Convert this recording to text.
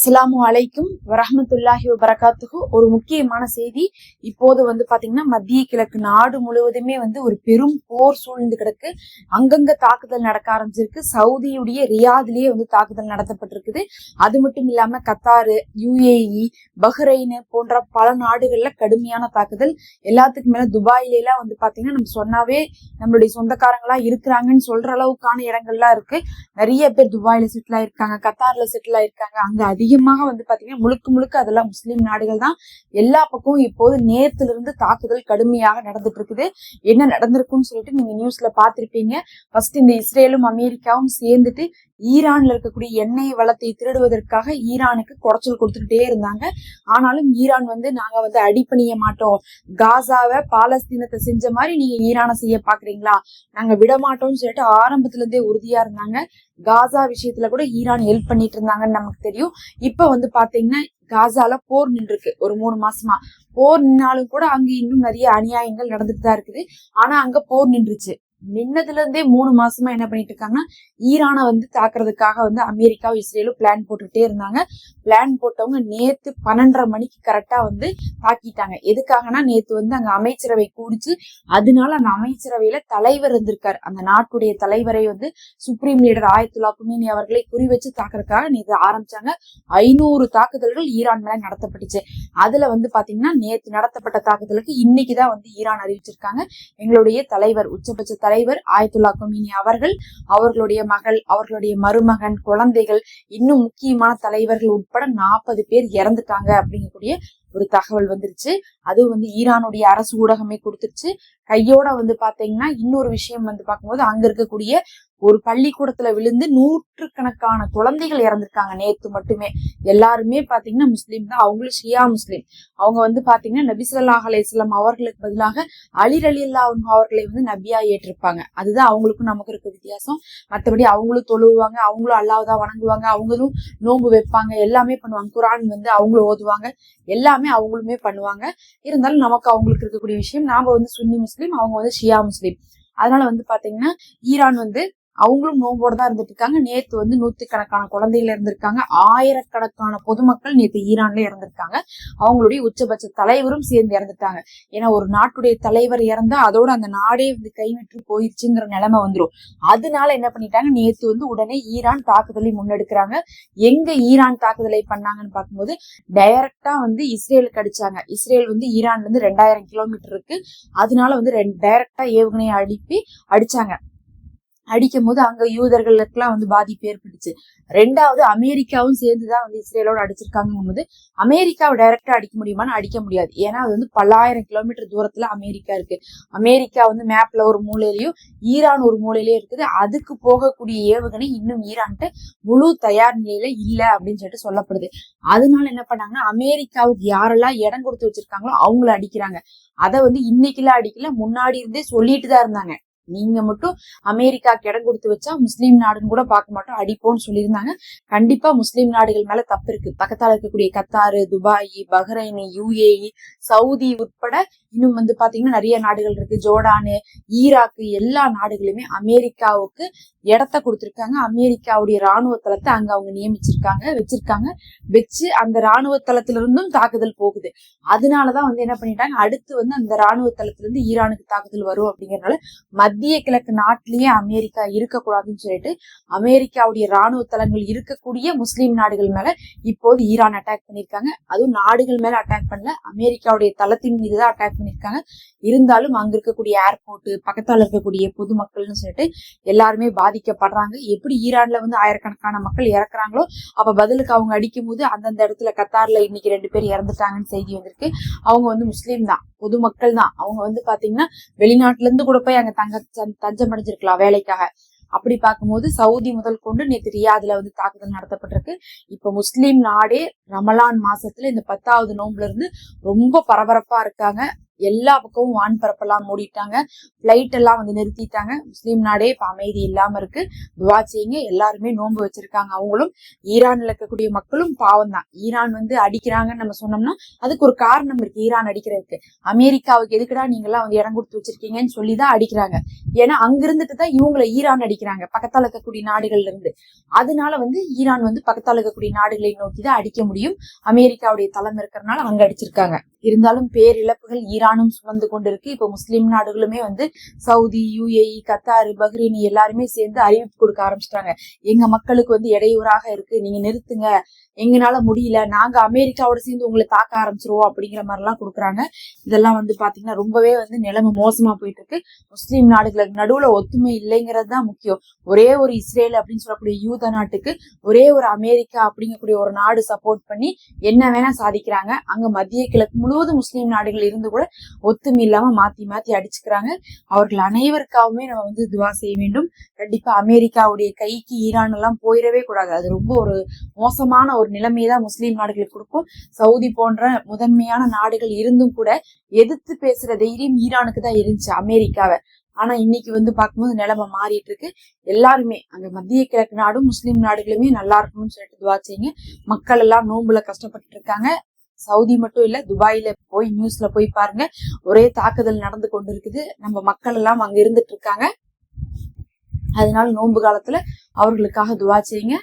அஸ்ஸலாமு அலைக்கும் வரஹ்மத்துல்லாஹி வபரகாத்துஹு. ஒரு முக்கியமான செய்தி. இப்போது பாத்தீங்கன்னா மத்திய கிழக்கு நாடு முழுவதுமே ஒரு பெரும் போர் சூழ்ந்து கிடக்கு. அங்கங்க தாக்குதல் நடக்க ஆரம்பிச்சிருக்கு. சவுதியுடைய ரியாதிலேயே தாக்குதல் நடத்தப்பட்டிருக்குது. அது மட்டும் இல்லாம கத்தாரு, UAE, பஹ்ரைன் போன்ற பல நாடுகள்ல கடுமையான தாக்குதல். எல்லாத்துக்கும் மேல துபாயில எல்லாம் பாத்தீங்கன்னா நம்ம சொன்னாவே நம்மளுடைய சொந்தக்காரங்களா இருக்கிறாங்கன்னு சொல்ற அளவுக்கான இடங்கள்லாம் இருக்கு. நிறைய பேர் துபாயில செட்டில் ஆயிருக்காங்க, கத்தார்ல செட்டில் ஆயிருக்காங்க. அங்க அதிகமாக பாத்தீங்கன்னா முழுக்க அதெல்லாம் முஸ்லிம் நாடுகள் தான். எல்லா பக்கமும் இப்போது நேரத்துல இருந்து தாக்குதல் கடுமையாக நடந்துட்டு இருக்குது. என்ன நடந்திருக்குன்னு சொல்லிட்டு நீங்க நியூஸ்ல பாத்திருப்பீங்க. ஃபர்ஸ்ட் இந்த இஸ்ரேலும் அமெரிக்காவும் சேர்ந்துட்டு ஈரான்ல இருக்கக்கூடிய எண்ணெய் வளத்தை திருடுவதற்காக ஈரானுக்கு குடைச்சல் கொடுத்துக்கிட்டே இருந்தாங்க. ஆனாலும் ஈரான் நாங்க அடிப்பணிய மாட்டோம், காசாவை பாலஸ்தீனத்தை செஞ்ச மாதிரி நீங்க ஈரானை செய்ய பாக்குறீங்களா, நாங்க விட மாட்டோம்னு சொல்லிட்டு ஆரம்பத்துல இருந்தே உறுதியா இருந்தாங்க. காசா விஷயத்துல கூட ஈரான் ஹெல்ப் பண்ணிட்டு இருந்தாங்கன்னு நமக்கு தெரியும். இப்ப பாத்தீங்கன்னா காசால போர் நின்றுருக்கு. ஒரு 3 மாசமா போர் நின்னாலும் கூட அங்க இன்னும் நிறைய அநியாயங்கள் நடந்துட்டு தான் இருக்குது. ஆனா அங்க போர் நின்றுச்சு. நின்னதுல இருந்தே 3 மாசமா என்ன பண்ணிட்டு இருக்காங்கன்னா ஈரானை தாக்குறதுக்காக அமெரிக்காவும் இஸ்ரேலும் பிளான் போட்டுட்டே இருந்தாங்க. பிளான் போட்டவங்க நேத்து 12:30 மணிக்கு கரெக்டா தாக்கிட்டாங்க. எதுக்காகனா நேத்து அங்க அமைச்சரவை கூடிச்சு. அதனால அந்த அமைச்சரவையில தலைவர் இருந்திருக்காரு. அந்த நாட்டுடைய தலைவரை சுப்ரீம் லீடர் ஆயத்துல்லா குமேனி அவர்களை குறி வச்சு தாக்குறதுக்காக நேத்து ஆரம்பிச்சாங்க. 500 தாக்குதல்கள் ஈரான் மேல நடத்தப்பட்டுச்சு. அதுல பாத்தீங்கன்னா நேத்து நடத்தப்பட்ட தாக்குதலுக்கு இன்னைக்குதான் ஈரான் அறிவிச்சிருக்காங்க. எங்களுடைய தலைவர், உச்சபட்ச தலைவர் ஆயத்துல்லா குமேனி அவர்கள், அவர்களுடைய மகள், அவர்களுடைய மருமகன், குழந்தைகள், இன்னும் முக்கியமான தலைவர்கள் உட்பட 40 பேர் இறந்துட்டாங்க அப்படிங்கக்கூடிய ஒரு தகவல் வந்துருச்சு. அதுவும் ஈரானுடைய அரசு ஊடகமே கொடுத்துருச்சு. கையோட பாத்தீங்கன்னா இன்னொரு விஷயம் பார்க்கும்போது அங்க இருக்கக்கூடிய ஒரு பள்ளிக்கூடத்துல விழுந்து 100கணக்கான குழந்தைகள் இறந்திருக்காங்க நேத்து மட்டுமே. எல்லாருமே பாத்தீங்கன்னா முஸ்லீம் தான். அவங்களும் ஷியா முஸ்லீம். அவங்க பாத்தீங்கன்னா நபி ஸல்லல்லாஹு அலைஹி வஸல்லம் அவர்களுக்கு பதிலாக அலி ரலியல்லாஹு அன்ஹு அவர்களை நபியா ஏற்றிருப்பாங்க. அதுதான் அவங்களுக்கும் நமக்கு இருக்க வித்தியாசம். மற்றபடி அவங்களும் தொழுவாங்க, அவங்களும் அல்லாஹ் தான் வணங்குவாங்க, அவங்களும் நோன்பு வைப்பாங்க, எல்லாமே பண்ணுவாங்க. குரான் அவங்களும் ஓதுவாங்க, எல்லாமே அவங்களுமே பண்ணுவாங்க. இருந்தாலும் நமக்கு அவங்களுக்கு இருக்கக்கூடிய விஷயம், நாம சுன்னி முஸ்லீம், அவங்க ஷியா முஸ்லீம். அதனால பாத்தீங்கன்னா ஈரான் அவங்களும் நோம்போட தான் இருந்துட்டு இருக்காங்க. நேத்து 100கணக்கான குழந்தைகள் இருந்திருக்காங்க. 1000கணக்கான பொதுமக்கள் நேத்து ஈரான்ல இறந்திருக்காங்க. அவங்களுடைய உச்சபட்ச தலைவரும் சேர்ந்து இறந்துட்டாங்க. ஏன்னா ஒரு நாட்டுடைய தலைவர் இறந்தா அதோட அந்த நாடே கைவிட்டு போயிடுச்சுங்கிற நிலைமை வந்துரும். அதனால என்ன பண்ணிட்டாங்க, நேத்து உடனே ஈரான் தாக்குதலை முன்னெடுக்கிறாங்க. எங்க ஈரான் தாக்குதலை பண்ணாங்கன்னு பார்க்கும்போது டைரக்டா இஸ்ரேலுக்கு அடிச்சாங்க. இஸ்ரேல் ஈரான்ல இருந்து 2000 கிலோமீட்டர் இருக்கு. அதனால டைரக்டா ஏவுகணையை அடிச்சாங்க. அடிக்கும் போது அங்க யூதர்களுக்கெல்லாம் பாதிப்பு ஏற்பட்டுச்சு. ரெண்டாவது அமெரிக்காவும் சேர்ந்துதான் இஸ்ரேலோட அடிச்சிருக்காங்க போது அமெரிக்காவை டைரக்டா அடிக்க முடியுமான்னு அடிக்க முடியாது. ஏன்னா அது பல்லாயிரம் கிலோமீட்டர் தூரத்துல அமெரிக்கா இருக்கு. அமெரிக்கா மேப்ல ஒரு மூலையிலயும் ஈரான் ஒரு மூலையிலயும் இருக்குது. அதுக்கு போகக்கூடிய ஏவுகணை இன்னும் ஈரான்ட்டு முழு தயார் நிலையில இல்ல அப்படின்னு சொல்லிட்டு சொல்லப்படுது. அதனால என்ன பண்ணாங்கன்னா அமெரிக்காவுக்கு யாரெல்லாம் இடம் கொடுத்து வச்சிருக்காங்களோ அவங்கள அடிக்கிறாங்க. அதை இன்னைக்குலாம் அடிக்கல, முன்னாடி இருந்தே சொல்லிட்டு தான் இருந்தாங்க. நீங்க மட்டும் அமெரிக்காக்கு இடம் கொடுத்து வச்சா முஸ்லீம் நாடுன்னு கூட பார்க்க மாட்டோம், அடிப்போம்னு சொல்லியிருந்தாங்க. கண்டிப்பா முஸ்லீம் நாடுகள் மேல தப்பு இருக்கு. பக்கத்தால இருக்கக்கூடிய Qatar, Dubai, Bahrain, UAE, Saudi உட்பட இன்னும் பாத்தீங்கன்னா நிறைய நாடுகள் இருக்கு. ஜோர்டானு, ஈராக்கு, எல்லா நாடுகளுமே அமெரிக்காவுக்கு இடத்த கொடுத்திருக்காங்க. அமெரிக்காவுடைய ராணுவ தளத்தை அங்க அவங்க வச்சிருக்காங்க. வச்சு அந்த ராணுவ தளத்துல இருந்தும் தாக்குதல் போகுது. அதனாலதான் என்ன பண்ணிட்டாங்க, அடுத்து அந்த ராணுவ தளத்துல இருந்து ஈரானுக்கு தாக்குதல் வரும் அப்படிங்கறதுனால மத்திய கிழக்கு நாட்டிலேயே அமெரிக்கா இருக்கக்கூடாதுன்னு சொல்லிட்டு அமெரிக்காவுடைய ராணுவ தளங்கள் இருக்கக்கூடிய முஸ்லீம் நாடுகள் மேல இப்போது ஈரான் அட்டாக் பண்ணிருக்காங்க. அதுவும் நாடுகள் மேல அட்டாக் பண்ணல, அமெரிக்காவுடைய தளத்தின் மீதுதான் அட்டாக் பண்ணிருக்காங்க. இருந்தாலும் அங்க இருக்கக்கூடிய ஏர்போர்ட், பக்கத்தால இருக்கக்கூடிய பொதுமக்கள்னு சொல்லிட்டு எல்லாருமே பாதிக்கப்படுறாங்க. எப்படி ஈரான்ல ஆயிரக்கணக்கான மக்கள் இறக்குறாங்களோ அப்ப பதிலுக்கு அவங்க அடிக்கும் போது அந்தந்த இடத்துல கத்தார்ல இன்னைக்கு 2 பேர் இறந்துட்டாங்கன்னு செய்தி வந்திருக்கு. அவங்க முஸ்லீம் தான், பொதுமக்கள் தான். அவங்க பாத்தீங்கன்னா வெளிநாட்டுல இருந்து கூட போய் அங்க தஞ்சம் அடைஞ்சிருக்கலாம் வேலைக்காக. அப்படி பார்க்கும்போது சவுதி முதல் கொண்டு நேற்று ரியாதுல தாக்குதல் நடத்தப்பட்டிருக்கு. இப்ப முஸ்லீம் நாடே ரமலான் மாசத்துல இந்த 10வது நோன்புல இருந்து ரொம்ப பரபரப்பா இருக்காங்க. எல்லா பக்கமும் வான்பரப்பெல்லாம் மூடிட்டாங்க, பிளைட் எல்லாம் வந்து நிறுத்திட்டாங்க. முஸ்லீம் நாடே இப்ப அமைதி இல்லாம இருக்கு. துவா செய்யுங்க. எல்லாருமே நோன்பு வச்சிருக்காங்க. அவங்களும் ஈரான்ல இருக்கக்கூடிய மக்களும் பாவம் தான். ஈரான் வந்து அடிக்கிறாங்கன்னு நம்ம சொன்னோம்னா அதுக்கு ஒரு காரணம் இருக்கு. ஈரான் அடிக்கிறதுக்கு அமெரிக்காவுக்கு எதுக்குடா நீங்க எல்லாம் வந்து இடம் கொடுத்து வச்சிருக்கீங்கன்னு சொல்லிதான் அடிக்கிறாங்க. ஏன்னா அங்க இருந்துட்டு தான் இவங்களை ஈரான் அடிக்கிறாங்க, பக்கத்தால இருக்கக்கூடிய நாடுகள்ல இருந்து. அதனால வந்து ஈரான் வந்து பக்கத்தால இருக்கக்கூடிய நாடுகளை நோக்கி தான் அடிக்க முடியும். அமெரிக்காவுடைய தலைமை இருக்கிறதுனால அங்க அடிச்சிருக்காங்க. இருந்தாலும் பேரிழப்புகள் ஈரானும் சுமந்து கொண்டிருக்கு. இப்ப முஸ்லிம் நாடுகளுமே வந்து சவுதி, UAE, கத்தார், பஹ்ரைன் எல்லாருமே சேர்ந்து அறிவிப்பு கொடுக்க ஆரம்பிச்சிட்டாங்க. எங்க மக்களுக்கு வந்து இடையூறாக இருக்கு, நீங்க நிறுத்துங்க, எங்கனால முடியல, நாங்க அமெரிக்காவோட சேர்ந்து உங்களை தாக்க ஆரம்பிச்சிருவோம் அப்படிங்கிற மாதிரி எல்லாம் கொடுக்குறாங்க. இதெல்லாம் வந்து பாத்தீங்கன்னா ரொம்பவே வந்து நிலைமை மோசமா போயிட்டு இருக்கு. முஸ்லிம் நாடுகளுக்கு நடுவுல ஒத்துமை இல்லைங்கிறது தான் முக்கியம். ஒரே ஒரு இஸ்ரேல் அப்படின்னு சொல்லக்கூடிய யூத நாட்டுக்கு ஒரே ஒரு அமெரிக்கா அப்படிங்கக்கூடிய ஒரு நாடு சப்போர்ட் பண்ணி என்ன வேணா சாதிக்கிறாங்க. அங்க மத்திய கிழக்கு முழுவதும் முஸ்லிம் நாடுகள் இருந்து கூட ஒத்துமை இல்லாம மாத்தி மாத்தி அடிச்சுக்கிறாங்க. அவர்கள் அனைவருக்காகவுமே நம்ம வந்து துவா செய்ய வேண்டும். கண்டிப்பா அமெரிக்காவுடைய கைக்கு ஈரான் எல்லாம் போயிடவே கூடாது. அது ரொம்ப ஒரு மோசமான ஒரு நிலைமையை தான் முஸ்லீம் நாடுகளுக்கு கொடுக்கும். சவுதி போன்ற முதன்மையான நாடுகள் இருந்தும் கூட எதிர்த்து பேசுற தைரியம் ஈரானுக்கு தான் இருந்துச்சு, அமெரிக்காவை. ஆனா இன்னைக்கு வந்து பார்க்கும்போது நிலைமை மாறிட்டு இருக்கு. எல்லாருமே அங்க மத்திய கிழக்கு நாடும் முஸ்லீம் நாடுகளுமே நல்லா இருக்கணும்னு சொல்லிட்டு துவா செய்யுங்க. மக்கள் எல்லாம் நோன்புல கஷ்டப்பட்டு இருக்காங்க. சவுதி மட்டும் இல்ல, துபாயில போய் நியூஸ்ல போய் பாருங்க, ஒரே தாக்குதல் நடந்து கொண்டு இருக்குது. நம்ம மக்கள் எல்லாம் அங்க இருந்துட்டு இருக்காங்க. அதனால நோன்பு காலத்துல அவர்களுக்காக துவா செய்யுங்க.